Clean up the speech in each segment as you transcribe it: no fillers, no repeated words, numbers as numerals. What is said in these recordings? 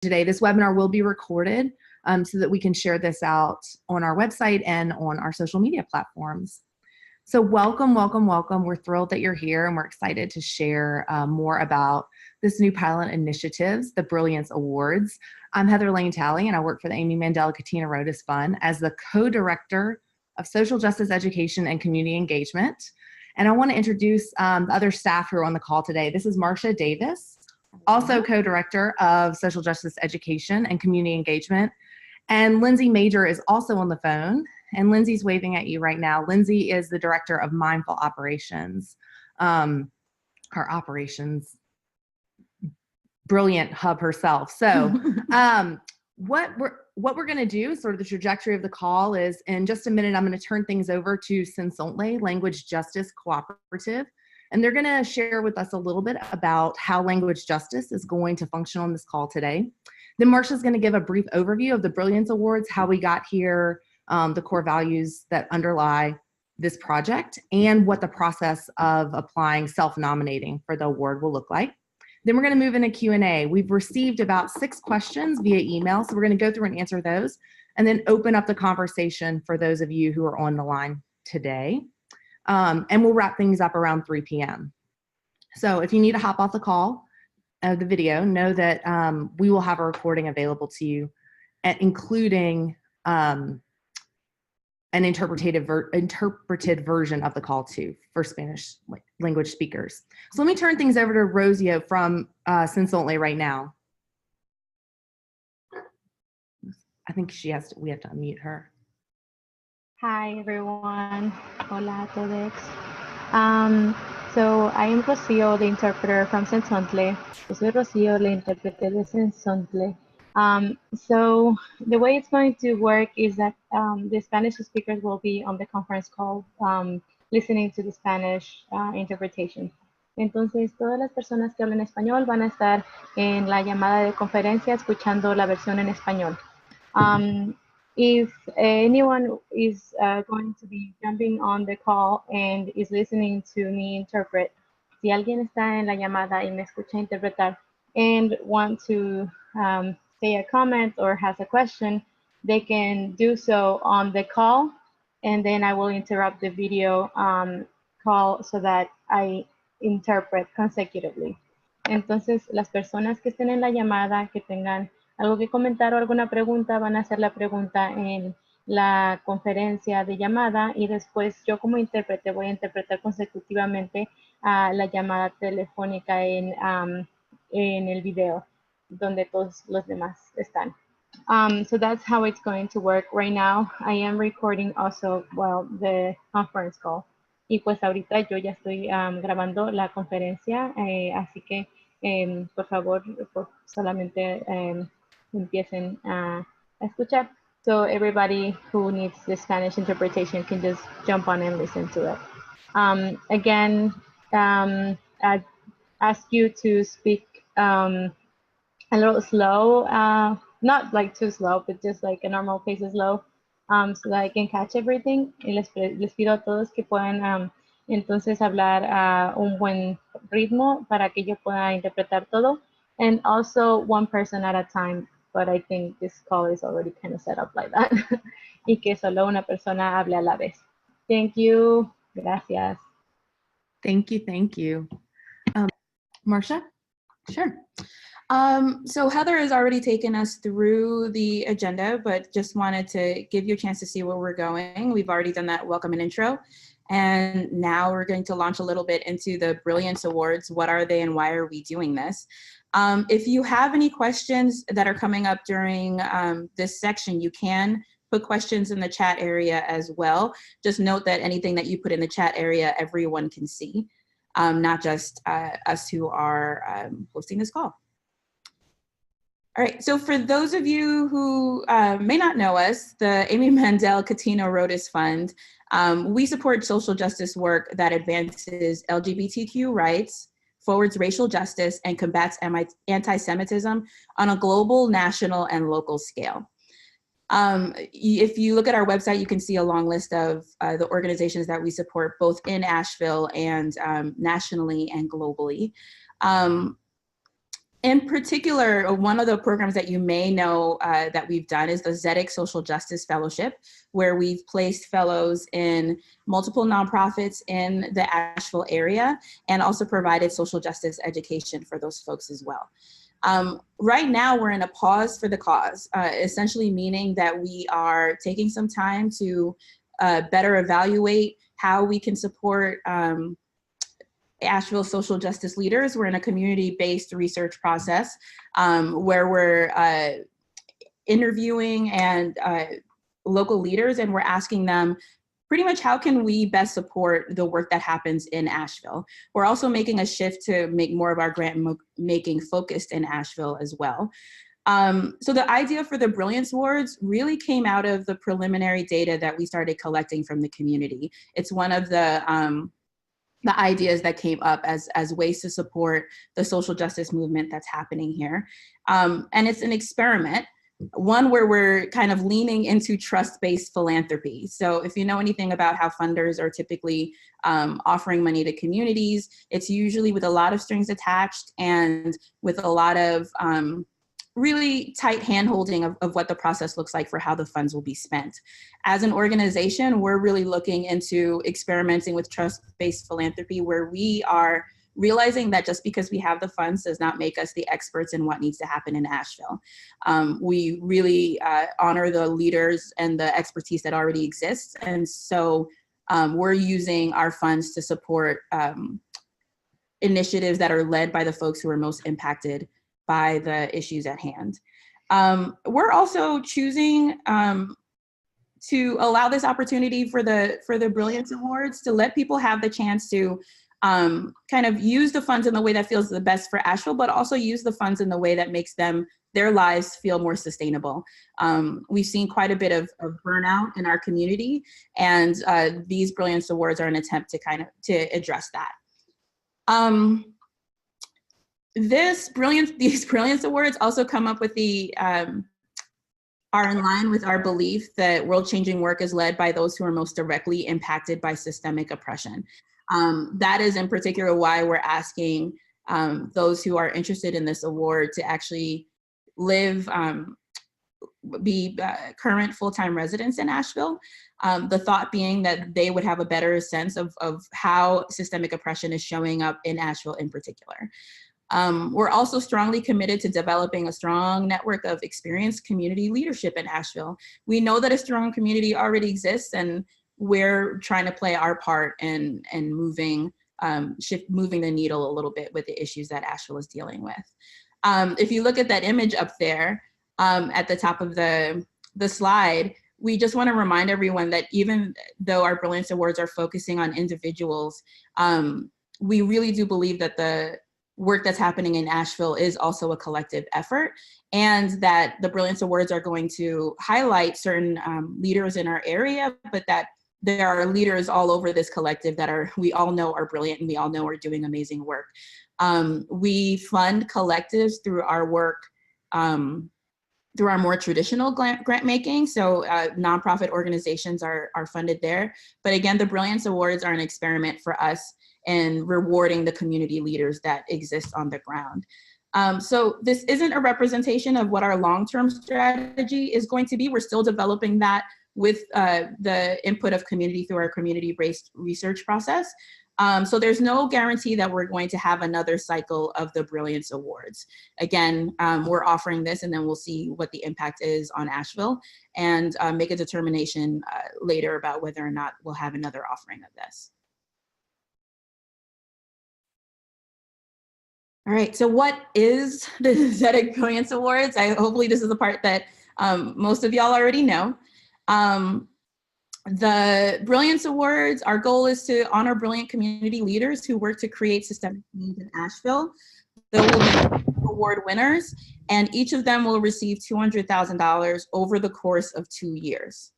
today. This webinar will be recorded so that we can share this out on our website and on our social media platforms. So welcome, welcome, welcome. We're thrilled that you're here and we're excited to share more about this new pilot initiatives, the Brilliance Awards. I'm Heather Lane Talley and I work for the Amy Mandela Katina Rodas Fund as the co-director of Social Justice Education and Community Engagement. And I want to introduce the other staff who are on the call today. This is Marcia Davis, also co-director of Social Justice Education and Community Engagement. And Lindsay Major is also on the phone. And Lindsay's waving at you right now. Lindsay is the director of Mindful Operations, our operations brilliant hub herself. So what we're going to do, sort of the trajectory of the call is, in just a minute, I'm going to turn things over to Sensontle Language Justice Cooperative. And they're going to share with us a little bit about how language justice is going to function on this call today. Then Marcia's going to give a brief overview of the Brilliance Awards, how we got here, the core values that underlie this project, and what the process of applying self-nominating for the award will look like. Then we're going to move into Q&A. We've received about 6 questions via email, so we're going to go through and answer those, and then open up the conversation for those of you who are on the line today. And we'll wrap things up around 3 p.m. So if you need to hop off the call, the video, know that we will have a recording available to you, including an interpreted version of the call too for Spanish language speakers. So let me turn things over to Rosio from Sensontle right now. I think we have to unmute her. Hi everyone, hola a todos. So I am Rocío, the interpreter from Sensontle. Yo soy Rocío, la intérprete de Sensontle. So the way it's going to work is that the Spanish speakers will be on the conference call listening to the Spanish interpretation. Entonces, todas las personas que hablan español van a estar en la llamada de conferencia escuchando la versión en español. If anyone is going to be jumping on the call and is listening to me interpret, si alguien está en la llamada y me escucha interpretar and want to say a comment or has a question, they can do so on the call, and then I will interrupt the video call so that I interpret consecutively. Entonces, las personas que estén en la llamada, que tengan algo que comentar o alguna pregunta, van a hacer la pregunta en la conferencia de llamada y después yo como intérprete voy a interpretar consecutivamente la llamada telefónica en el video donde todos los demás están. So that's how it's going to work right now. I am recording also, well, the conference call. Y pues ahorita yo ya estoy grabando la conferencia, así que por favor, solamente empiecen a escuchar. So everybody who needs the Spanish interpretation can just jump on and listen to it. Again, I ask you to speak a little slow, not like too slow, but just like a normal pace is slow, so that I can catch everything. Y les pido a todos que puedan entonces hablar a un buen ritmo para que yo pueda interpretar todo. And also one person at a time, but I think this call is already kind of set up like that. Y que solo una persona hable a la vez. Thank you. Gracias. Thank you, thank you. Marcia? Sure. So Heather has already taken us through the agenda, but just wanted to give you a chance to see where we're going. We've already done that welcome and intro. And now we're going to launch a little bit into the Brilliance Awards. What are they and why are we doing this? If you have any questions that are coming up during this section, you can put questions in the chat area as well. Just note that anything that you put in the chat area, everyone can see, not just us who are hosting this call. All right, so for those of you who may not know us, the Amy Mandela Katina Rodas Fund, we support social justice work that advances LGBTQ rights, forwards racial justice, and combats anti-Semitism on a global, national, and local scale. If you look at our website, you can see a long list of the organizations that we support both in Asheville and nationally and globally. In particular, one of the programs that you may know that we've done is the ZEDIC Social Justice Fellowship, where we've placed fellows in multiple nonprofits in the Asheville area and also provided social justice education for those folks as well. Right now, we're in a pause for the cause, essentially meaning that we are taking some time to better evaluate how we can support Asheville social justice leaders. We're in a community-based research process where we're interviewing and local leaders, and we're asking them pretty much how can we best support the work that happens in Asheville. We're also making a shift to make more of our grant making focused in Asheville as well. So the idea for the Brilliance Awards really came out of the preliminary data that we started collecting from the community. It's one of the ideas that came up as ways to support the social justice movement that's happening here. And it's an experiment, one where we're kind of leaning into trust-based philanthropy. So if you know anything about how funders are typically offering money to communities, it's usually with a lot of strings attached and with a lot of really tight hand-holding of what the process looks like for how the funds will be spent. As an organization, we're really looking into experimenting with trust-based philanthropy, where we are realizing that just because we have the funds does not make us the experts in what needs to happen in Asheville. We really honor the leaders and the expertise that already exists. And so we're using our funds to support initiatives that are led by the folks who are most impacted by the issues at hand. We're also choosing to allow this opportunity for the Brilliance Awards to let people have the chance to kind of use the funds in the way that feels the best for Asheville, but also use the funds in the way that makes their lives feel more sustainable. We've seen quite a bit of burnout in our community, and these Brilliance Awards are an attempt to address that. These Brilliance Awards also come up with are in line with our belief that world-changing work is led by those who are most directly impacted by systemic oppression. That is in particular why we're asking those who are interested in this award to actually be current full-time residents in Asheville. The thought being that they would have a better sense of how systemic oppression is showing up in Asheville in particular. We're also strongly committed to developing a strong network of experienced community leadership in Asheville. We know that a strong community already exists, and we're trying to play our part in moving the needle a little bit with the issues that Asheville is dealing with. If you look at that image up there at the top of the slide, we just want to remind everyone that even though our Brilliance Awards are focusing on individuals, we really do believe that the work that's happening in Asheville is also a collective effort, and that the Brilliance Awards are going to highlight certain leaders in our area, but that there are leaders all over this collective that we all know are brilliant and we all know are doing amazing work. We fund collectives through our work, through our more traditional grant making. So nonprofit organizations are funded there. But again, the Brilliance Awards are an experiment for us in rewarding the community leaders that exist on the ground. So this isn't a representation of what our long-term strategy is going to be. We're still developing that with the input of community through our community-based research process. So there's no guarantee that we're going to have another cycle of the Brilliance Awards. Again, we're offering this, and then we'll see what the impact is on Asheville and make a determination later about whether or not we'll have another offering of this. All right, so what is the ZEDIC Brilliance Awards? Hopefully this is the part that most of y'all already know. The Brilliance Awards, our goal is to honor brilliant community leaders who work to create systemic change in Asheville. There will be award winners, and each of them will receive $200,000 over the course of 2 years.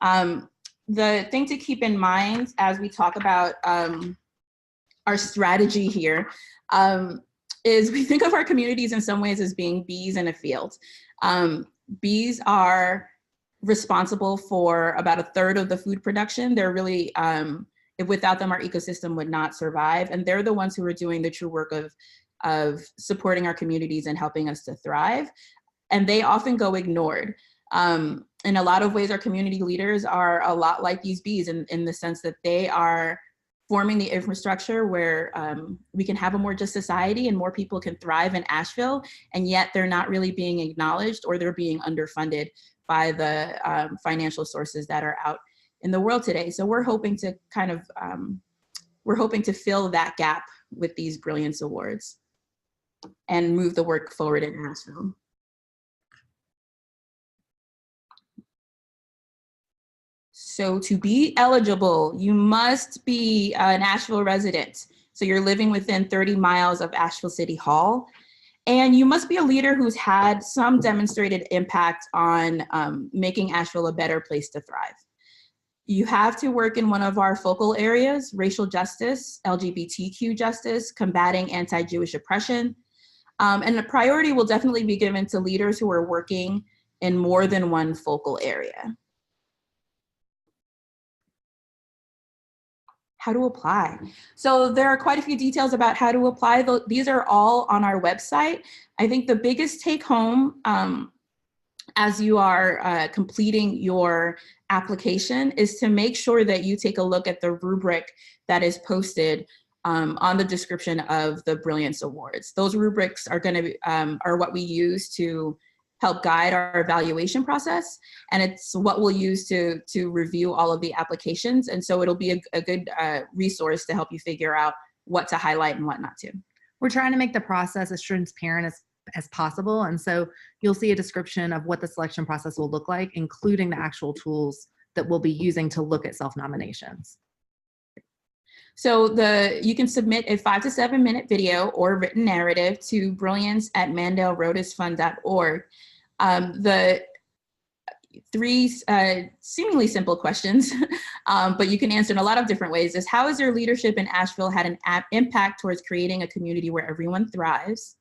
The thing to keep in mind as we talk about our strategy here is we think of our communities in some ways as being bees in a field. Bees are responsible for about 1/3 of the food production. They're really, without them, our ecosystem would not survive. And they're the ones who are doing the true work of of supporting our communities and helping us to thrive. And they often go ignored. In a lot of ways, our community leaders are a lot like these bees in the sense that they are forming the infrastructure where we can have a more just society and more people can thrive in Asheville, and yet they're not really being acknowledged, or they're being underfunded by the financial sources that are out in the world today. So we're hoping to fill that gap with these Brilliance Awards and move the work forward in Asheville. So to be eligible, you must be an Asheville resident. So you're living within 30 miles of Asheville City Hall. And you must be a leader who's had some demonstrated impact on making Asheville a better place to thrive. You have to work in one of our focal areas: racial justice, LGBTQ justice, combating anti-Jewish oppression. And the priority will definitely be given to leaders who are working in more than one focal area. How to apply. So there are quite a few details about how to apply. These are all on our website. I think the biggest take home as you are completing your application is to make sure that you take a look at the rubric that is posted on the description of the Brilliance Awards. Those rubrics are going to be, are what we use to help guide our evaluation process, and it's what we'll use to review all of the applications. And so it'll be a good resource to help you figure out what to highlight and what not to. We're trying to make the process as transparent as possible, and so you'll see a description of what the selection process will look like, including the actual tools that we'll be using to look at self-nominations. So you can submit a 5 to 7 minute video or written narrative to brilliance@mandellrotisfund.org. The three seemingly simple questions, but you can answer in a lot of different ways, is: how has your leadership in Asheville had an impact towards creating a community where everyone thrives?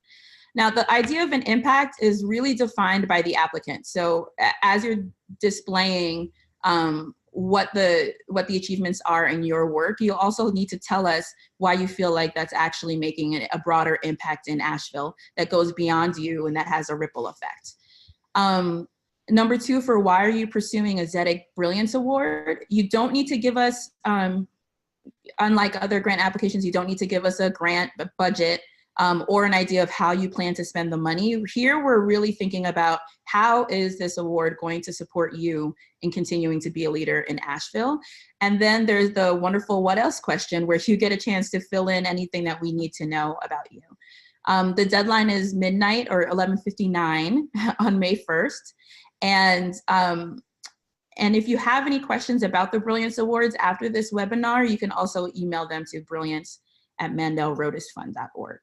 Now, the idea of an impact is really defined by the applicant. So as you're displaying what the achievements are in your work, you also need to tell us why you feel like that's actually making a broader impact in Asheville that goes beyond you and that has a ripple effect. Number 2, for why are you pursuing a ZEDEC Brilliance Award? You don't need to give us, unlike other grant applications, you don't need to give us a grant budget or an idea of how you plan to spend the money. Here, we're really thinking about how is this award going to support you in continuing to be a leader in Asheville? And then there's the wonderful what else question, where you get a chance to fill in anything that we need to know about you. The deadline is midnight or 11:59 on May 1st. And if you have any questions about the Brilliance Awards after this webinar, you can also email them to brilliance@mandellrotisfund.org.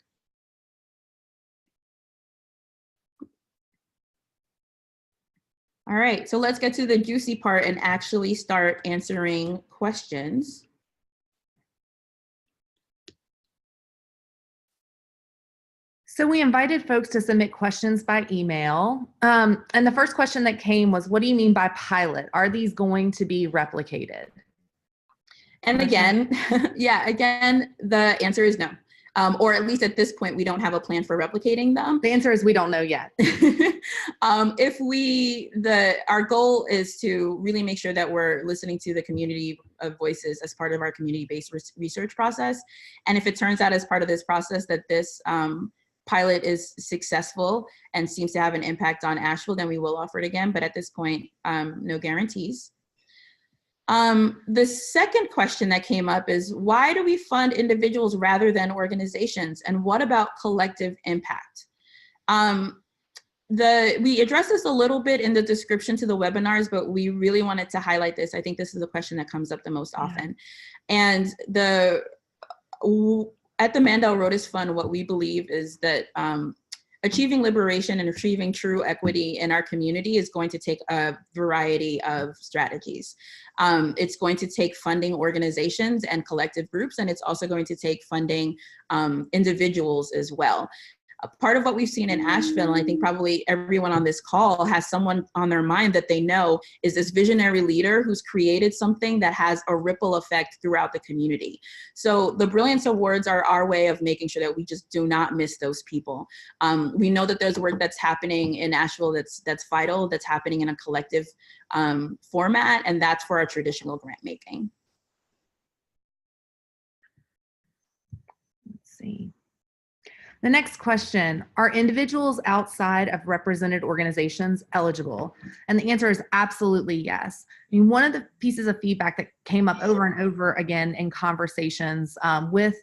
All right, so let's get to the juicy part and actually start answering questions. So we invited folks to submit questions by email. And the first question that came was, what do you mean by pilot? Are these going to be replicated? And again, again, the answer is no. Or at least at this point, we don't have a plan for replicating them. The answer is we don't know yet. Our goal is to really make sure that we're listening to the community of voices as part of our community-based research process. And if it turns out as part of this process that this pilot is successful and seems to have an impact on Asheville, then we will offer it again. But at this point, no guarantees. The second question that came up is, why do we fund individuals rather than organizations? And what about collective impact? We addressed this a little bit in the description to the webinars, but we really wanted to highlight this. I think this is a question that comes up the most often. And at the Mandel Rotis Fund, what we believe is that achieving liberation and achieving true equity in our community is going to take a variety of strategies. It's going to take funding organizations and collective groups, and it's also going to take funding individuals as well. a part of what we've seen in Asheville, and I think probably everyone on this call has someone on their mind that they know is this visionary leader who's created something that has a ripple effect throughout the community. So the Brilliance Awards are our way of making sure that we just do not miss those people. We know that there's work that's happening in Asheville that's vital, that's happening in a collective format, and that's for our traditional grant making. Let's see. The next question, are individuals outside of represented organizations eligible? And the answer is absolutely yes. I mean, one of the pieces of feedback that came up over and over again in conversations with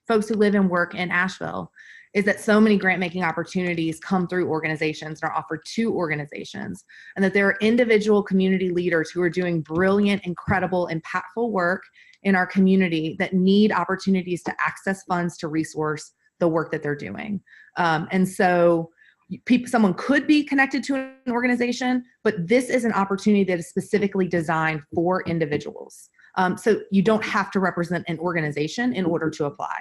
folks who live and work in Asheville is that so many grant making opportunities come through organizations and are offered to organizations, and that there are individual community leaders who are doing brilliant, incredible, impactful work in our community that need opportunities to access funds to resource the work that they're doing. And so someone could be connected to an organization, but this is an opportunity that is specifically designed for individuals. So you don't have to represent an organization in order to apply.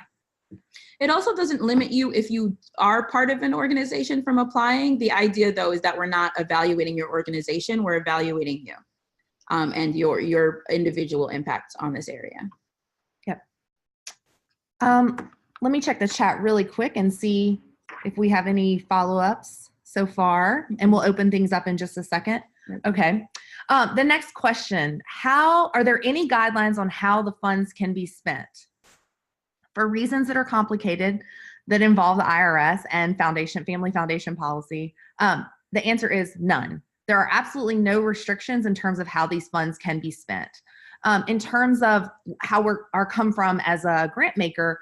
It also doesn't limit you if you are part of an organization from applying. The idea, though, is that we're not evaluating your organization, we're evaluating you and your individual impact on this area. Yep. Let me check the chat really quick and see if we have any follow-ups so far, and we'll open things up in just a second. Okay. The next question, are there any guidelines on how the funds can be spent? For reasons that are complicated, that involve the IRS and family foundation policy, the answer is none. There are absolutely no restrictions in terms of how these funds can be spent. In terms of how our come from as a grant maker,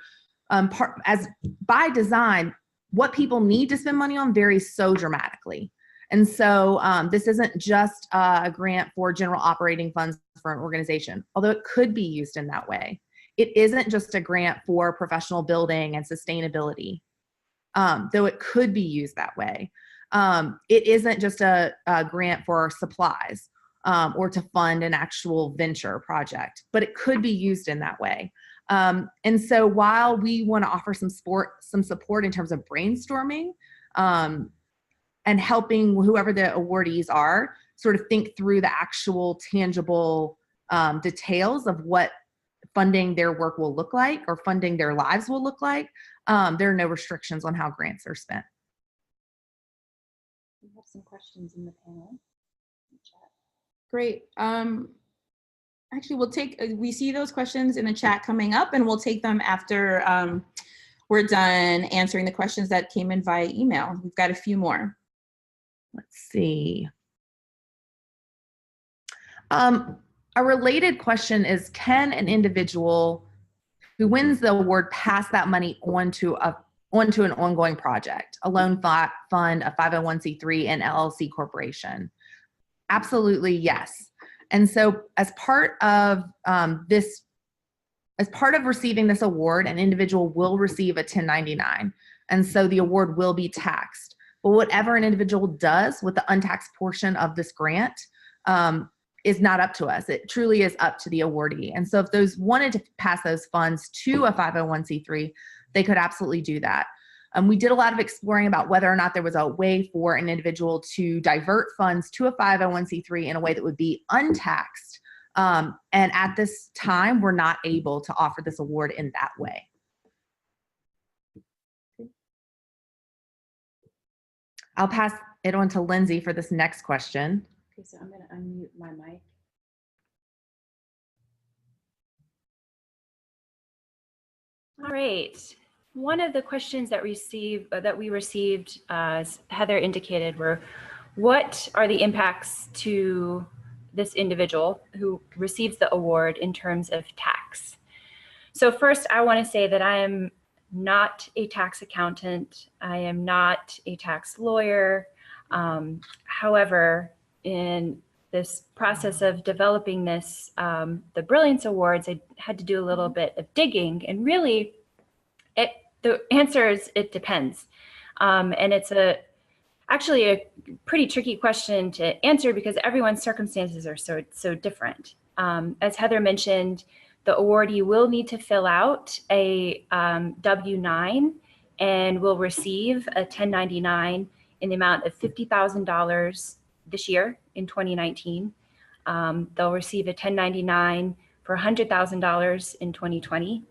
by design, what people need to spend money on varies so dramatically. And so this isn't just a grant for general operating funds for an organization, although it could be used in that way. It isn't just a grant for professional building and sustainability, though it could be used that way. It isn't just a grant for supplies or to fund an actual venture project, but it could be used in that way. And so while we want to offer some support in terms of brainstorming and helping whoever the awardees are sort of think through the actual tangible details of what funding their work will look like or funding their lives will look like, there are no restrictions on how grants are spent. We have some questions in the panel. Great. Actually, we see those questions in the chat coming up, and we'll take them after we're done answering the questions that came in via email. We've got a few more. Let's see. A related question is, can an individual who wins the award pass that money onto an ongoing project, a loan fund, a 501c3, an LLC corporation? Absolutely, yes. And so as part of receiving this award, an individual will receive a 1099. And so the award will be taxed. But whatever an individual does with the untaxed portion of this grant is not up to us. It truly is up to the awardee. And so if those wanted to pass those funds to a 501c3, they could absolutely do that. We did a lot of exploring about whether or not there was a way for an individual to divert funds to a 501c3 in a way that would be untaxed. And at this time, we're not able to offer this award in that way. I'll pass it on to Lindsay for this next question. Okay, so I'm going to unmute my mic. All right. One of the questions that we received, as Heather indicated, were what are the impacts to this individual who receives the award in terms of tax? So first, I want to say that I am not a tax accountant. I am not a tax lawyer. However, in this process of developing this, the Brilliance Awards, I had to do a little bit of digging, and really, the answer is it depends. And it's actually a pretty tricky question to answer because everyone's circumstances are so different. As Heather mentioned, the awardee will need to fill out a W-9 and will receive a 1099 in the amount of $50,000 this year in 2019. They'll receive a 1099 for $100,000 in 2020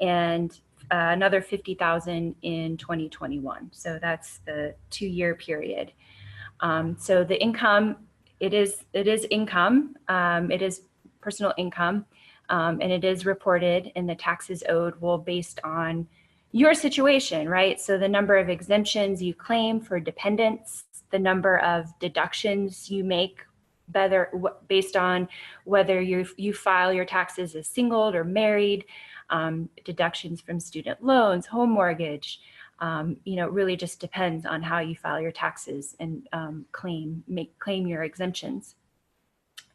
and another $50,000 in 2021. So that's the 2-year period. So the income, it is income. It is personal income, and it is reported, and the taxes owed will based on your situation, right? So the number of exemptions you claim for dependents, the number of deductions you make, based on whether you file your taxes as single or married, deductions from student loans, home mortgage. It really just depends on how you file your taxes and claim your exemptions.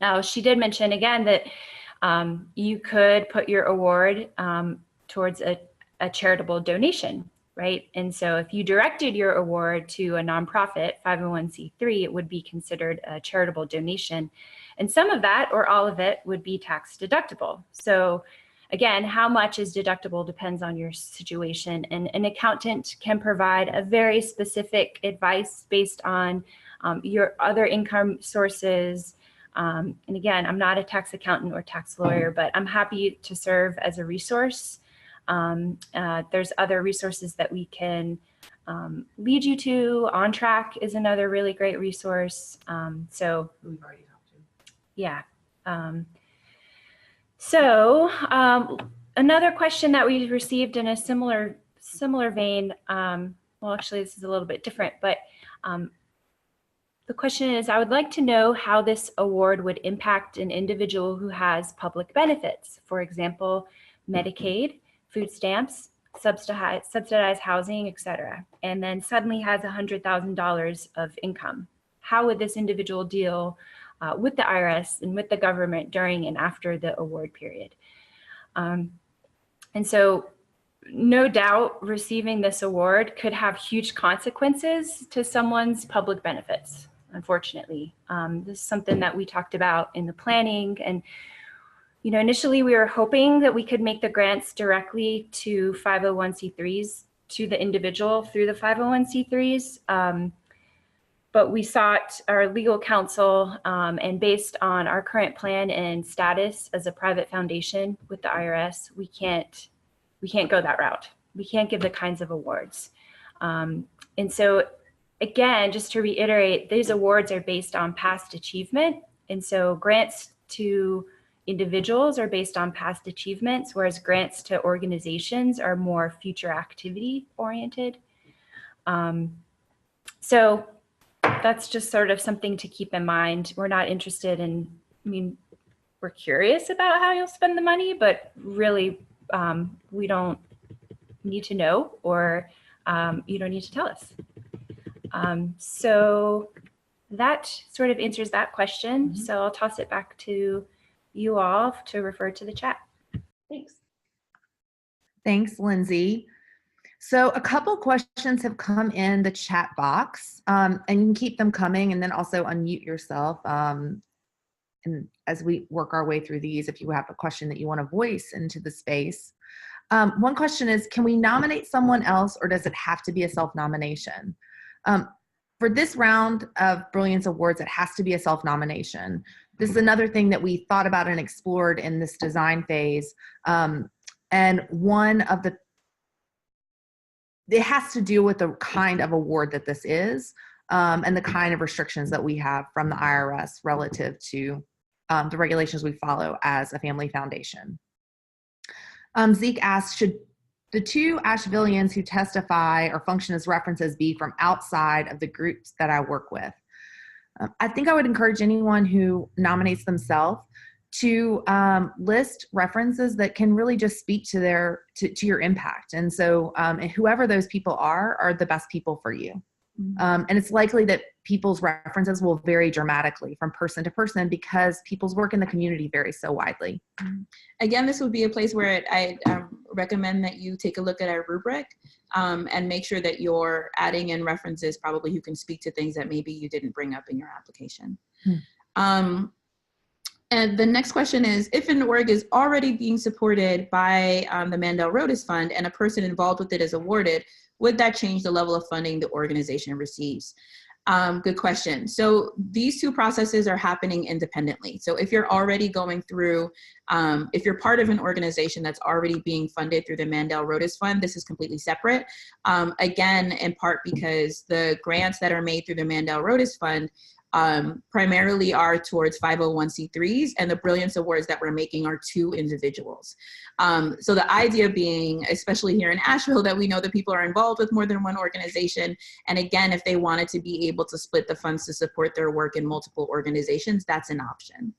Now, she did mention again that you could put your award towards a charitable donation, right? And so if you directed your award to a nonprofit 501c3, it would be considered a charitable donation. And some of that or all of it would be tax deductible. So again, how much is deductible depends on your situation, and an accountant can provide a very specific advice based on your other income sources. And again, I'm not a tax accountant or tax lawyer, but I'm happy to serve as a resource. There's other resources that we can lead you to. On Track is another really great resource. So We've already talked to. yeah. Another question that we received in a similar vein, well, actually, this is a little bit different, but the question is, I would like to know how this award would impact an individual who has public benefits, for example, Medicaid, food stamps, subsidized housing, etc., and then suddenly has $100,000 of income. How would this individual deal with the IRS and with the government during and after the award period? And so no doubt receiving this award could have huge consequences to someone's public benefits, unfortunately. This is something that we talked about in the planning. And initially we were hoping that we could make the grants directly to 501c3s, to the individual through the 501c3s. But we sought our legal counsel, and based on our current plan and status as a private foundation with the IRS, we can't go that route. We can't give the kinds of awards. And so again, just to reiterate, these awards are based on past achievement. And so grants to individuals are based on past achievements, whereas grants to organizations are more future activity oriented. So that's just sort of something to keep in mind. We're not interested in, we're curious about how you'll spend the money, but really we don't need to know, or you don't need to tell us. So that sort of answers that question. Mm-hmm. So I'll toss it back to you all to refer to the chat. Thanks. Thanks, Lindsay. So a couple questions have come in the chat box, and you can keep them coming, and then also unmute yourself. And as we work our way through these, if you have a question that you want to voice into the space. One question is, can we nominate someone else, or does it have to be a self-nomination? For this round of Brilliance Awards, it has to be a self-nomination. This is another thing that we thought about and explored in this design phase. And one of it has to do with the kind of award that this is, and the kind of restrictions that we have from the IRS relative to the regulations we follow as a family foundation. Zeke asked, should the 2 Ashevilleans who testify or function as references be from outside of the groups that I work with? I think I would encourage anyone who nominates themselves to list references that can really just speak to your impact. And so whoever those people are the best people for you. Mm-hmm. And it's likely that people's references will vary dramatically from person to person because people's work in the community varies so widely. Again, this would be a place where I recommend that you take a look at our rubric and make sure that you're adding in references probably who can speak to things that maybe you didn't bring up in your application. And the next question is, if an org is already being supported by the Mandel Rodas Fund and a person involved with it is awarded, would that change the level of funding the organization receives? Good question. So these two processes are happening independently. So if you're already going through, if you're part of an organization that's already being funded through the Mandel-Rodas Fund, this is completely separate. Again, in part because the grants that are made through the Mandel-Rodas Fund primarily are towards 501c3s, and the Brilliance Awards that we're making are to individuals. So the idea being, especially here in Asheville, that we know that people are involved with more than one organization. And again, if they wanted to be able to split the funds to support their work in multiple organizations, that's an option.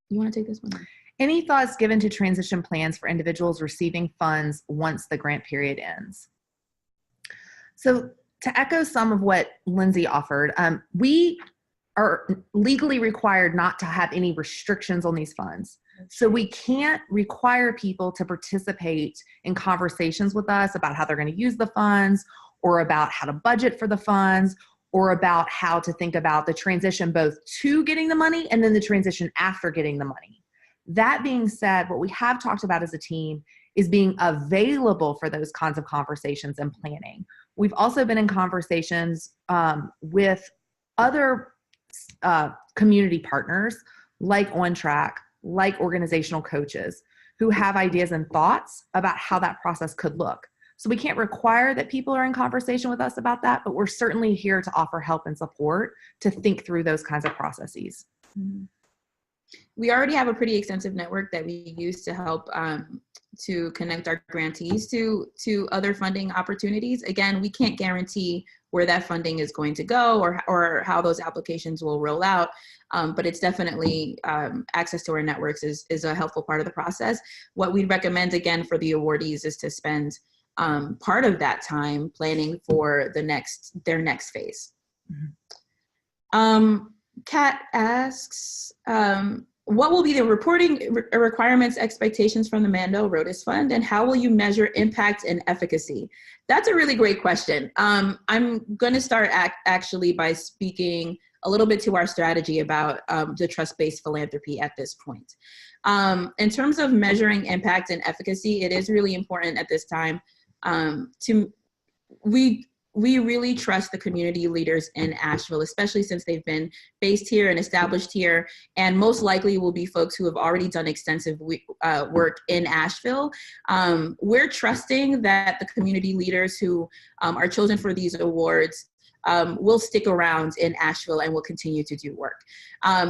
You want to take this one? Any thoughts given to transition plans for individuals receiving funds once the grant period ends? So to echo some of what Lindsay offered, we are legally required not to have any restrictions on these funds. So we can't require people to participate in conversations with us about how they're going to use the funds, or about how to budget for the funds, or about how to think about the transition both to getting the money and then the transition after getting the money. That being said, what we have talked about as a team is being available for those kinds of conversations and planning. We've also been in conversations with other community partners like On Track, like organizational coaches, who have ideas and thoughts about how that process could look. So we can't require that people are in conversation with us about that, but we're certainly here to offer help and support to think through those kinds of processes. Mm-hmm. We already have a pretty extensive network that we use to help to connect our grantees to other funding opportunities. Again, we can't guarantee where that funding is going to go or how those applications will roll out, but it's definitely access to our networks is a helpful part of the process. What we recommend, again, for the awardees is to spend part of that time planning for their next phase. Mm-hmm. Kat asks, what will be the reporting requirements, expectations from the Mandel-Rodas Fund, and how will you measure impact and efficacy? That's a really great question. I'm going to start actually by speaking a little bit to our strategy about the trust-based philanthropy at this point. In terms of measuring impact and efficacy, it is really important at this time we really trust the community leaders in Asheville, especially since they've been based here and established here, and most likely will be folks who have already done extensive work in Asheville. We're trusting that the community leaders who are chosen for these awards will stick around in Asheville and will continue to do work.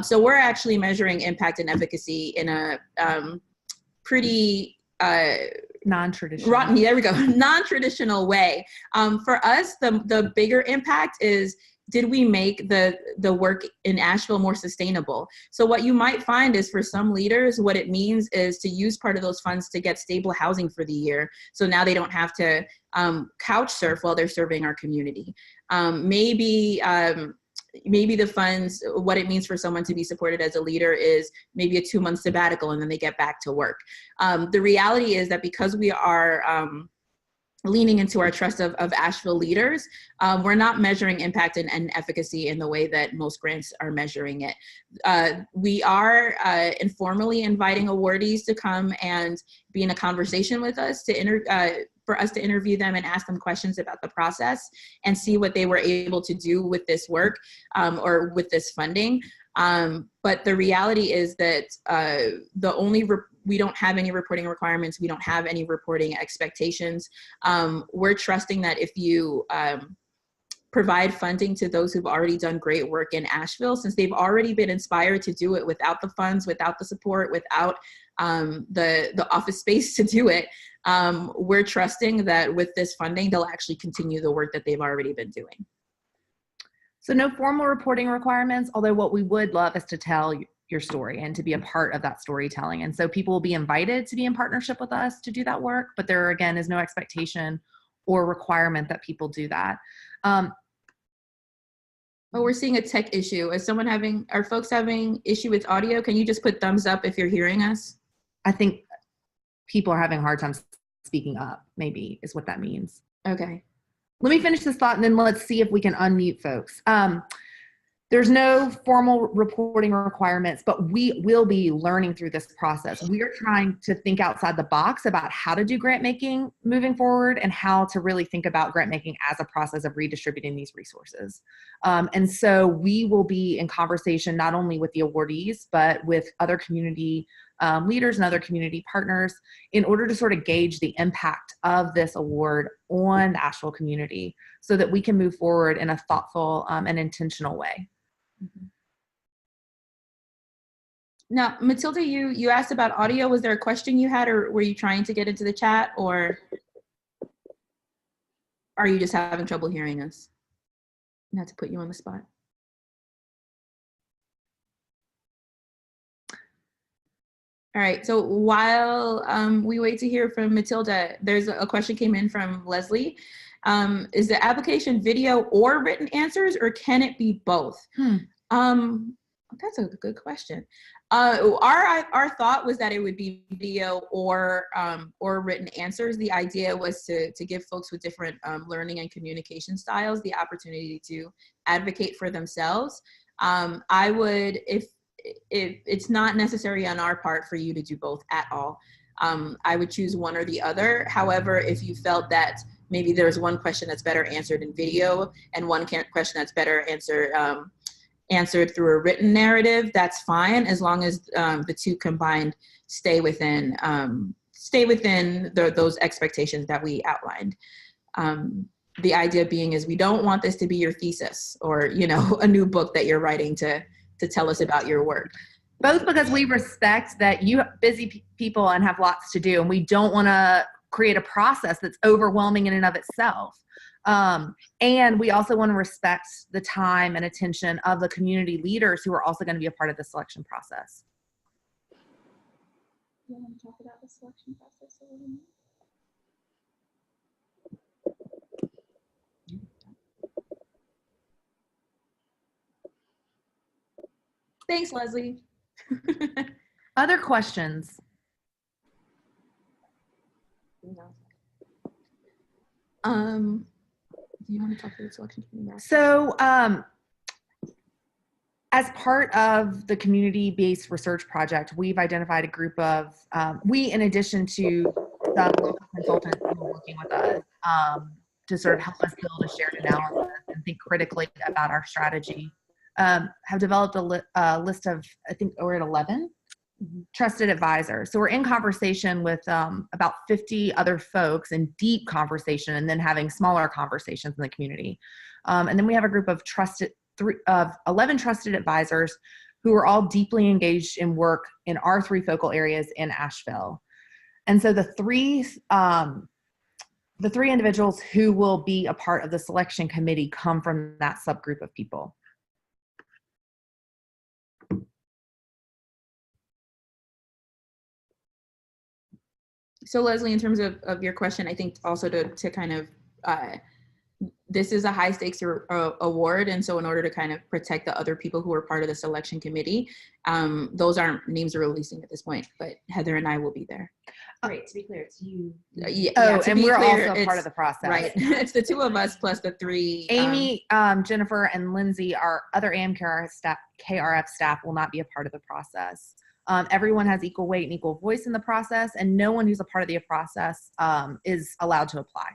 So we're actually measuring impact and efficacy in a pretty non-traditional. There we go. Non-traditional way. For us, the bigger impact is, did we make the work in Asheville more sustainable? So what you might find is, for some leaders, what it means is to use part of those funds to get stable housing for the year. So now they don't have to couch surf while they're serving our community. Maybe the funds, what it means for someone to be supported as a leader is maybe a 2-month sabbatical and then they get back to work. The reality is that because we are leaning into our trust of Asheville leaders, we're not measuring impact and efficacy in the way that most grants are measuring it. We are informally inviting awardees to come and be in a conversation with us for us to interview them and ask them questions about the process and see what they were able to do with this work or with this funding. But the reality is that we don't have any reporting requirements. We don't have any reporting expectations. We're trusting that if you provide funding to those who've already done great work in Asheville, since they've already been inspired to do it without the funds, without the support, without the office space to do it, we're trusting that with this funding, they'll actually continue the work that they've already been doing. So no formal reporting requirements, although what we would love is to tell your story and to be a part of that storytelling. And so people will be invited to be in partnership with us to do that work, but there again is no expectation or requirement that people do that. We're seeing a tech issue. Are folks having issue with audio? Can you just put thumbs up if you're hearing us? I think people are having a hard time speaking up, maybe is what that means. Okay. Let me finish this thought and then let's see if we can unmute folks. There's no formal reporting requirements, but we will be learning through this process. We are trying to think outside the box about how to do grant making moving forward and how to really think about grant making as a process of redistributing these resources. And so we will be in conversation not only with the awardees, but with other community leaders and other community partners in order to sort of gauge the impact of this award on the Asheville community so that we can move forward in a thoughtful and intentional way. Now, Matilda, you asked about audio. Was there a question you had, or were you trying to get into the chat, or are you just having trouble hearing us? Not to put you on the spot. All right, so while we wait to hear from Matilda, there's a question came in from Leslie. Is the application video or written answers, or can it be both? That's a good question. Our thought was that it would be video or written answers. The idea was to give folks with different learning and communication styles the opportunity to advocate for themselves. I would, if it's not necessary on our part for you to do both at all, I would choose one or the other. However, if you felt that maybe there's one question that's better answered in video and one question that's better answered through a written narrative, that's fine, as long as the two combined stay within those expectations that we outlined. The idea being is we don't want this to be your thesis or a new book that you're writing to tell us about your work. Both because we respect that you have busy people and have lots to do, and we don't want to create a process that's overwhelming in and of itself. And we also want to respect the time and attention of the community leaders who are also going to be a part of the selection process. You want to talk about the selection process a little more? Thanks, Leslie. Other questions? No. Do you want to talk to the selection committee? So, as part of the community-based research project, we've identified a group of, in addition to the local consultants who are working with us to sort of help us build a shared analysis and think critically about our strategy, have developed a list of, I think we're at 11 trusted advisors. So we're in conversation with about 50 other folks in deep conversation, and then having smaller conversations in the community. And then we have a group of 11 trusted advisors who are all deeply engaged in work in our 3 focal areas in Asheville. And so the three individuals who will be a part of the selection committee come from that subgroup of people. So Leslie, in terms of your question, I think also to kind of, this is a high stakes award. And so in order to kind of protect the other people who are part of the selection committee, those aren't names are releasing at this point, but Heather and I will be there. Great, to be clear, it's you. And we're also part of the process. Right, it's the 2 of us plus the 3. Amy, Jennifer, and Lindsay, our other AMKRF staff will not be a part of the process. Everyone has equal weight and equal voice in the process, and no one who's a part of the process is allowed to apply.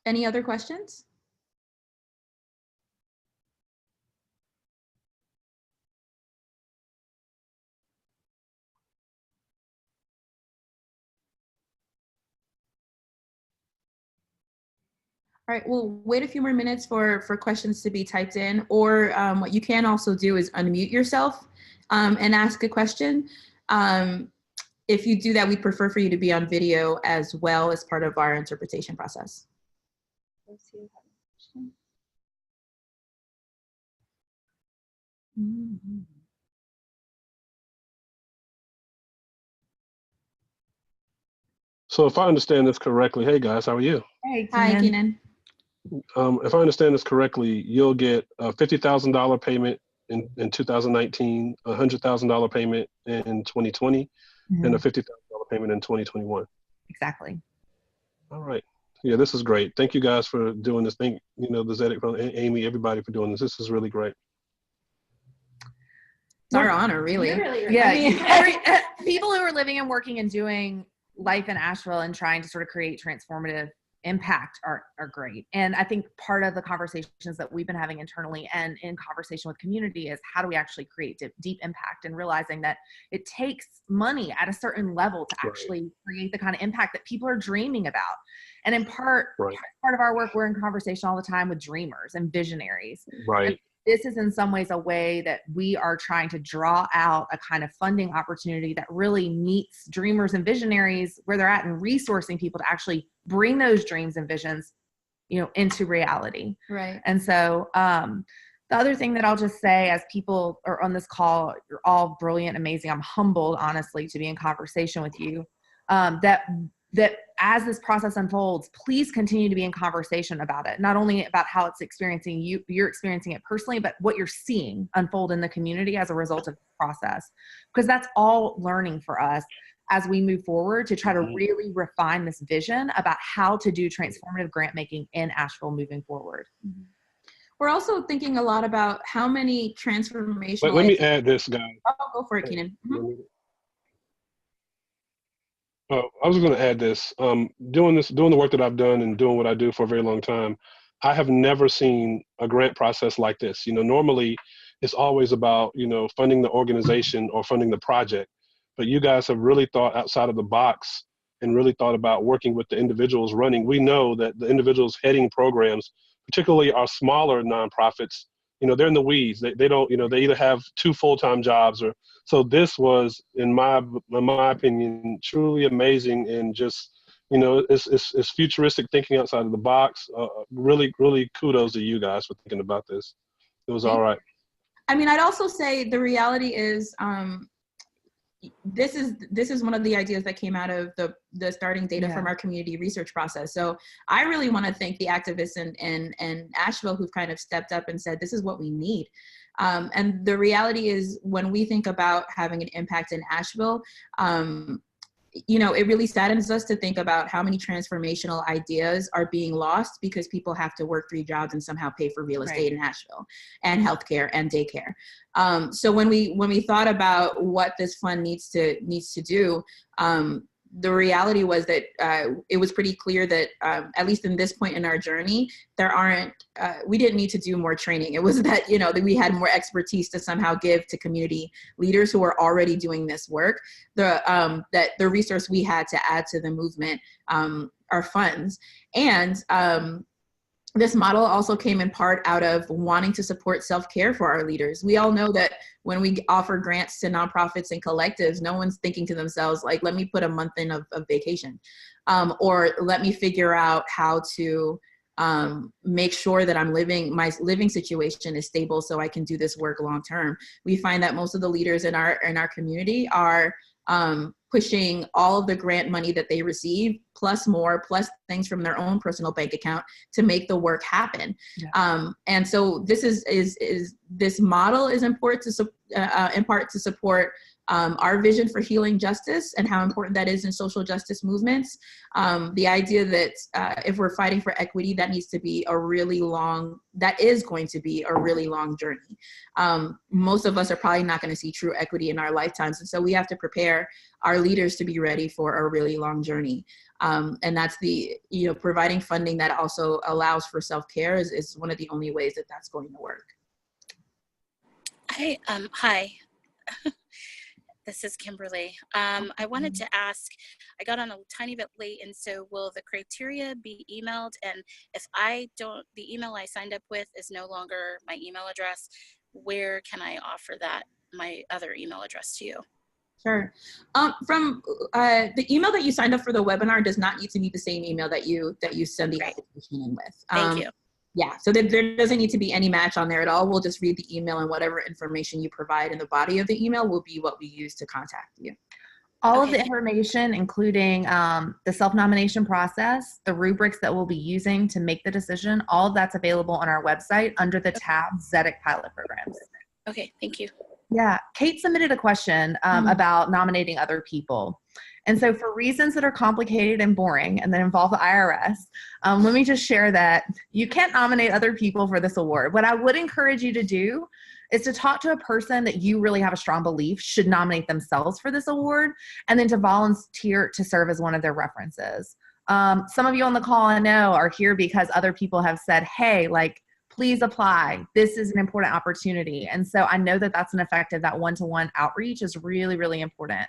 Any other questions? All right, we'll wait a few more minutes for questions to be typed in, or what you can also do is unmute yourself and ask a question. If you do that, we'd prefer for you to be on video as well as part of our interpretation process. So if I understand this correctly, hey guys, how are you? Hey, Hi, Keenan. If I understand this correctly, you'll get a $50,000 payment in 2019, a $100,000 payment in 2020, and a $50,000 payment in 2021. Exactly. All right. Yeah, this is great. Thank you guys for doing this. Thank, the Zedek, Amy, everybody for doing this. This is really great. It's our honor, really. You're really Yeah, I mean, people who are living and working and doing life in Asheville and trying to sort of create transformative impact are great. And I think part of the conversations that we've been having internally and in conversation with community is how do we actually create deep impact, and realizing that it takes money at a certain level to actually create the kind of impact that people are dreaming about. And in part of our work, we're in conversation all the time with dreamers and visionaries. Right. And this is in some ways a way that we are trying to draw out a kind of funding opportunity that really meets dreamers and visionaries where they're at, and resourcing people to actually bring those dreams and visions, into reality. Right. And so the other thing that I'll just say, as people are on this call, you're all brilliant, amazing. I'm humbled, honestly, to be in conversation with you. That as this process unfolds, please continue to be in conversation about it. Not only about how it's you're experiencing it personally, but what you're seeing unfold in the community as a result of the process. Because that's all learning for us as we move forward to try to really refine this vision about how to do transformative grant making in Asheville moving forward. We're also thinking a lot about how many transformational. But let me add this, guys. Oh, go for it, Keenan. I was going to add this. Doing the work that I've done and doing what I do for a very long time, I have never seen a grant process like this. Normally it's always about, funding the organization or funding the project, but you guys have really thought outside of the box and really thought about working with the individuals running. We know that the individuals heading programs, particularly our smaller nonprofits, they're in the weeds. They don't, they either have 2 full-time jobs or, so this was, in my opinion, truly amazing, and just, it's futuristic thinking outside of the box. Really, really kudos to you guys for thinking about this. It was all right. I mean, I'd also say the reality is, this is one of the ideas that came out of the starting data from our community research process. So I really want to thank the activists in Asheville who've kind of stepped up and said, this is what we need. And the reality is, when we think about having an impact in Asheville, it really saddens us to think about how many transformational ideas are being lost because people have to work 3 jobs and somehow pay for real estate in Asheville and healthcare and daycare. So when we thought about what this fund needs to do, the reality was that it was pretty clear that at least in this point in our journey, we didn't need to do more training. It was that, that we had more expertise to somehow give to community leaders who are already doing this work. That the resource we had to add to the movement are funds. And this model also came in part out of wanting to support self-care for our leaders. We all know that when we offer grants to nonprofits and collectives, no one's thinking to themselves, like, let me put a month in of vacation, or let me figure out how to make sure that my living situation is stable so I can do this work long-term. We find that most of the leaders in our community are pushing all of the grant money that they receive, plus things from their own personal bank account to make the work happen. And so this this model is important in part to support our vision for healing justice and how important that is in social justice movements. The idea that if we're fighting for equity, that is going to be a really long journey. Most of us are probably not going to see true equity in our lifetimes. And so we have to prepare our leaders to be ready for a really long journey. And that's providing funding that also allows for self-care is one of the only ways that that's going to work. Hi. This is Kimberly. I wanted to ask, I got on a tiny bit late, and so will the criteria be emailed? And if the email I signed up with is no longer my email address, where can I offer my other email address to you? Sure. From the email that you signed up for the webinar does not need to be the same email that you send the application in with. Thank you. Yeah, so there doesn't need to be any match on there at all. We'll just read the email, and whatever information you provide in the body of the email will be what we use to contact you. All of the information, including the self-nomination process, the rubrics that we'll be using to make the decision, all of that's available on our website under the tab Zedek Pilot Programs. Okay, thank you. Yeah, Kate submitted a question about nominating other people. And so for reasons that are complicated and boring and that involve the IRS, let me just share that you can't nominate other people for this award. What I would encourage you to do is to talk to a person that you really have a strong belief should nominate themselves for this award, and then to volunteer to serve as one of their references. Some of you on the call I know are here because other people have said, hey, like, please apply. This is an important opportunity. And so I know that that's an effective, that one-to-one outreach is really, really important.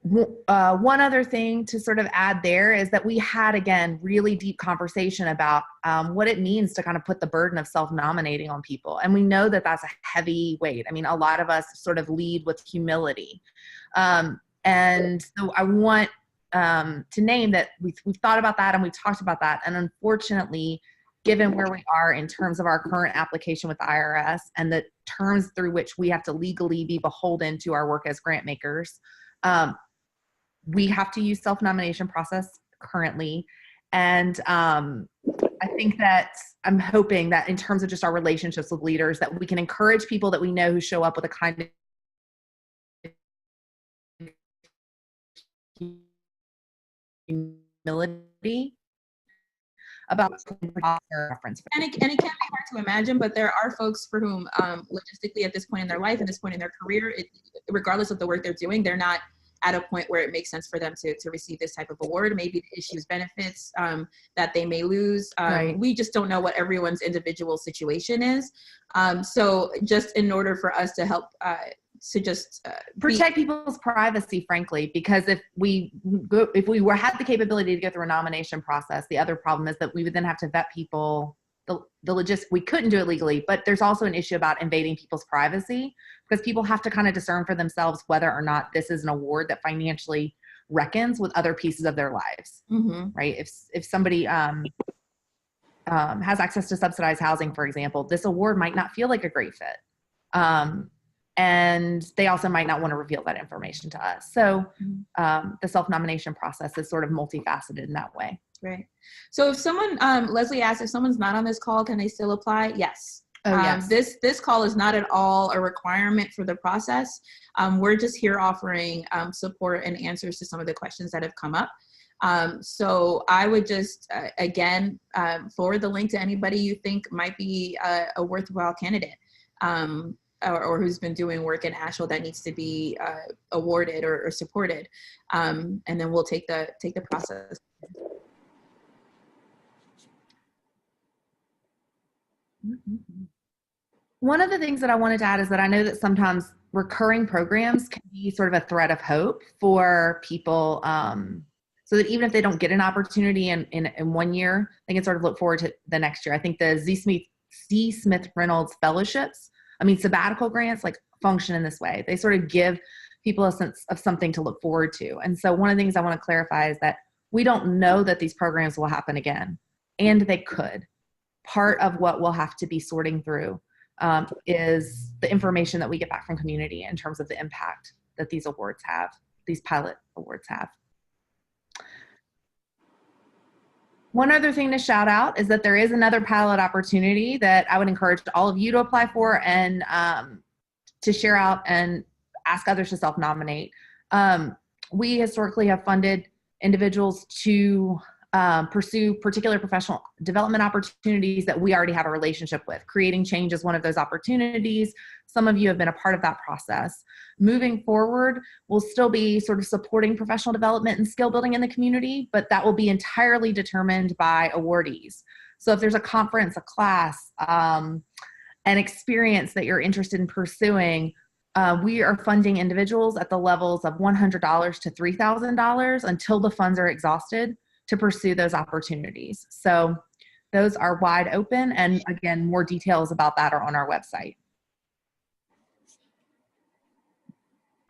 One other thing to sort of add there is that we had, again, really deep conversation about what it means to kind of put the burden of self-nominating on people. And we know that that's a heavy weight. I mean, a lot of us sort of lead with humility. And so I want to name that we've thought about that and we've talked about that. And unfortunately, given where we are in terms of our current application with the IRS and the terms through which we have to legally be beholden to our work as grant makers, we have to use self-nomination process currently. And I think that I'm hoping that in terms of just our relationships with leaders, that we can encourage people that we know who show up with a kind of humility about reference. And it can be hard to imagine, but there are folks for whom logistically at this point in their life and this point in their career, regardless of the work they're doing, they're not at a point where it makes sense for them to receive this type of award. Maybe the issues, benefits that they may lose. Right. We just don't know what everyone's individual situation is. So just in order for us to help to just protect people's privacy, frankly, because if we had the capability to go through a nomination process, the other problem is that we would then have to vet people. We couldn't do it legally, but there's also an issue about invading people's privacy because people have to kind of discern for themselves whether or not this is an award that financially reckons with other pieces of their lives, right? If somebody has access to subsidized housing, for example, this award might not feel like a great fit. And they also might not want to reveal that information to us. So the self-nomination process is sort of multifaceted in that way. Right. So if someone, Leslie asked, if someone's not on this call, can they still apply? Yes. Yes. This call is not at all a requirement for the process. We're just here offering support and answers to some of the questions that have come up. So I would just, again, forward the link to anybody you think might be a worthwhile candidate. Or who's been doing work in Asheville that needs to be awarded or supported, and then we'll take the process. One of the things that I wanted to add is that I know that sometimes recurring programs can be sort of a thread of hope for people, so that even if they don't get an opportunity in 1 year, they can sort of look forward to the next year. I think the Z. Smith Reynolds fellowships, sabbatical grants, like, function in this way. They sort of give people a sense of something to look forward to. And so one of the things I want to clarify is that we don't know that these programs will happen again, and they could. Part of what we'll have to be sorting through is the information that we get back from community in terms of the impact that these awards have, these pilot awards have. One other thing to shout out is that there is another pilot opportunity that I would encourage all of you to apply for and to share out and ask others to self-nominate. We historically have funded individuals to pursue particular professional development opportunities that we already have a relationship with. Creating Change is one of those opportunities. Some of you have been a part of that process. Moving forward, we'll still be sort of supporting professional development and skill building in the community, but that will be entirely determined by awardees. So if there's a conference, a class, an experience that you're interested in pursuing, we are funding individuals at the levels of $100 to $3,000 until the funds are exhausted to pursue those opportunities. So those are wide open. And again, more details about that are on our website.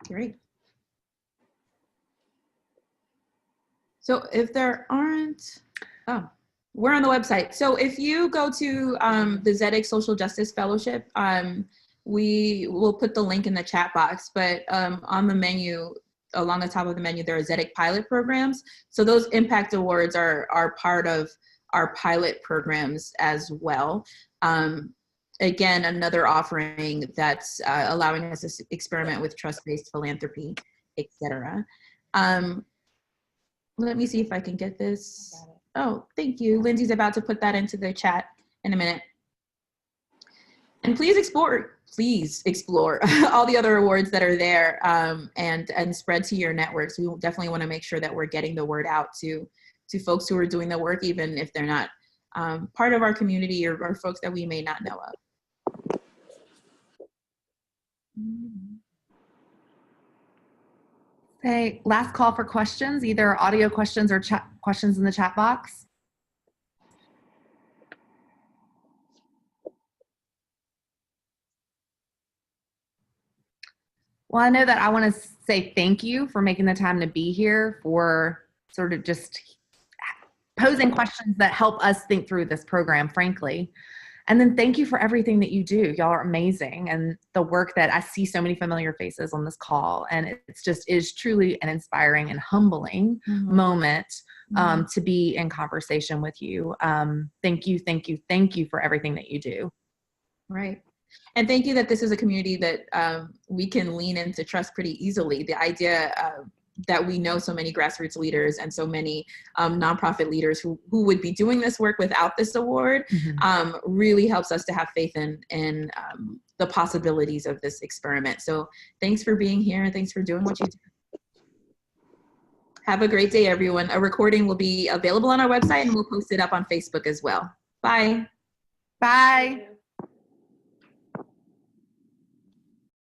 Great. So if there aren't, we're on the website. So if you go to the ZEDIC Social Justice Fellowship, we will put the link in the chat box, but on the menu, along the top of the menu, there are ZEDIC pilot programs. So those impact awards are part of our pilot programs as well. Again, another offering that's allowing us to experiment with trust-based philanthropy etc. Let me see if I can get this. Oh, thank you. Lindsay's about to put that into the chat in a minute. And please explore all the other awards that are there, and spread to your networks. We definitely want to make sure that we're getting the word out to folks who are doing the work, even if they're not part of our community or folks that we may not know of. Okay, last call for questions, either audio questions or chat questions in the chat box. Well, I know that I want to say thank you for making the time to be here, for sort of just posing questions that help us think through this program, frankly. And then thank you for everything that you do. Y'all are amazing. And the work that I see so many familiar faces on this call. And it's just is truly an inspiring and humbling moment to be in conversation with you. Thank you, thank you, thank you for everything that you do. Right. And thank you that this is a community that we can lean into trust pretty easily. The idea that we know so many grassroots leaders and so many nonprofit leaders who would be doing this work without this award really helps us to have faith in the possibilities of this experiment. So thanks for being here and thanks for doing what you do. Have a great day, everyone. A recording will be available on our website and we'll post it up on Facebook as well. Bye. Bye.